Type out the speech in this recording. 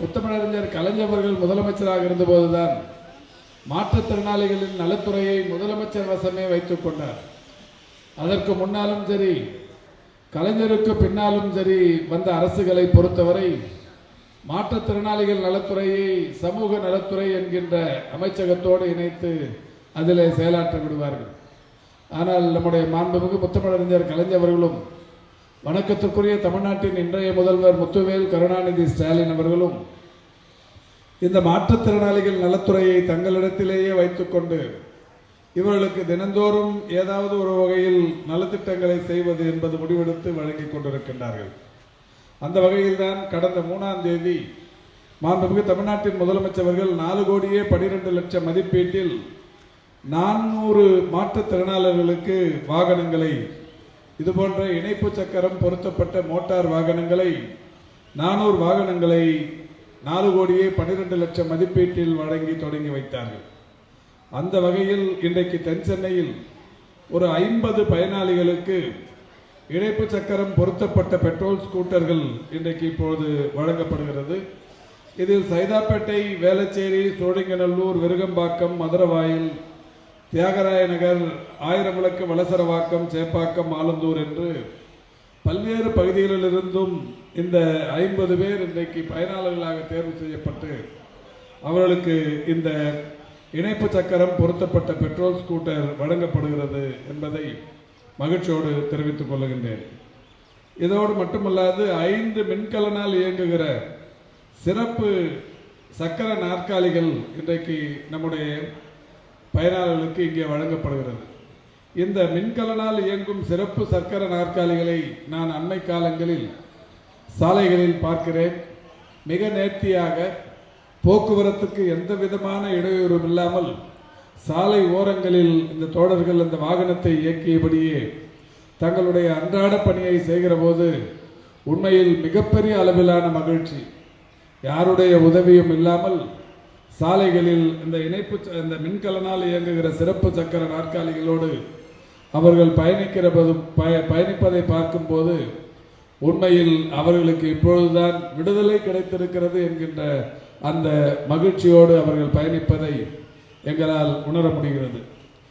முத்தமிழறிஞர் கலைஞர் அவர்கள் முதலமைச்சராக இருந்தபோதுதான் மாற்றுத்திறனாளிகளின் நலத்துறையை முதலமைச்சர் வசமே வைத்துக் கொண்டார். அதற்கு முன்னாலும் சரி, கலைஞருக்கு பின்னாலும் சரி, வந்த அரசுகளை பொறுத்தவரை மாற்றுத்திறனாளிகள் நலத்துறையை சமூக நலத்துறை என்கின்ற அமைச்சகத்தோடு இணைத்து அதிலே செயலாற்ற விடுவார்கள். ஆனால் நம்முடைய மாண்புமிகு முத்தமிழறிஞர் கலைஞர் அவர்களும் வணக்கத்திற்குரிய தமிழ்நாட்டின் இன்றைய முதல்வர் முத்துவேல் கருணாநிதி ஸ்டாலின் அவர்களும் இந்த மாற்றுத்திறனாளிகள் நலத்துறையை தங்களிடத்திலேயே வைத்துக்கொண்டு இவர்களுக்கு தினந்தோறும் ஏதாவது ஒரு வகையில் நலத்திட்டங்களை செய்வது என்பது முடிவெடுத்து வழங்கிக் கொண்டிருக்கின்றார்கள். அந்த வகையில்தான் கடந்த 3ஆம் தேதி மாண்புமிகு தமிழ்நாட்டின் முதலமைச்சர்கள் 4,12,00,000 மதிப்பீட்டில் 400 மாற்றுத்திறனாளர்களுக்கு வாகனங்களை, இதுபோன்ற இணைப்பு சக்கரம் பொருத்தப்பட்ட மோட்டார் வாகனங்களை 400 வாகனங்களை 4,12,00,000 மதிப்பீட்டில் வழங்கி தொடங்கி வைத்தார்கள். அந்த வகையில் இன்றைக்கு தென் சென்னையில் ஒரு 50 பயனாளிகளுக்கு இணைப்பு சக்கரம் பொருத்தப்பட்ட பெட்ரோல் ஸ்கூட்டர்கள் இன்றைக்கு இப்போது வழங்கப்படுகிறது. இதில் சைதாப்பேட்டை, வேளச்சேரி, சோழிங்கநல்லூர், விருகம்பாக்கம், மதுரவாயில், தியாகராய நகர், ஆயிரம்விளக்கு, வலசரவாக்கம், சேப்பாக்கம், ஆலந்தூர் என்று பல்வேறு பகுதிகளிலிருந்தும் இந்த 50 பேர் இன்றைக்கு பயனாளர்களாக தேர்வு செய்யப்பட்டு அவர்களுக்கு இந்த இணைப்பு சக்கரம் பொருத்தப்பட்ட பெட்ரோல் ஸ்கூட்டர் வழங்கப்படுகிறது என்பதை மகிழ்ச்சியோடு தெரிவித்துக் கொள்கின்றேன். இதோடு மட்டுமல்லாது 5 மின்கலனால் இயங்குகிற சிறப்பு சக்கர நாற்காலிகள் இன்றைக்கு நம்முடைய பயனாளர்களுக்கு இங்கே வழங்கப்படுகிறது. இந்த மின்கலனால் இயங்கும் சிறப்பு சக்கர நாற்காலிகளை நான் அண்மை காலங்களில் சாலைகளில் பார்க்கிறேன். மிக நேர்த்தியாக, போக்குவரத்துக்கு எந்த விதமான இடையூறும் இல்லாமல் சாலை ஓரங்களில் இந்த தோழர்கள் அந்த வாகனத்தை இயக்கியபடியே தங்களுடைய அன்றாட பணியை செய்கிற போது உண்மையில் மிகப்பெரிய அளவிலான மகிழ்ச்சி. யாருடைய உதவியும் இல்லாமல் சாலைகளில் இந்த மின்கலனால் இயங்குகிற சிறப்பு சக்கர நாற்காலிகளோடு அவர்கள் பயணிப்பதை பார்க்கும்போது உண்மையில் அவர்களுக்கு இப்பொழுதுதான் விடுதலை கிடைத்திருக்கிறது என்கின்ற அந்த மகிழ்ச்சியோடு அவர்கள் பயணிப்பதை எங்களால் உணர முடிகிறது.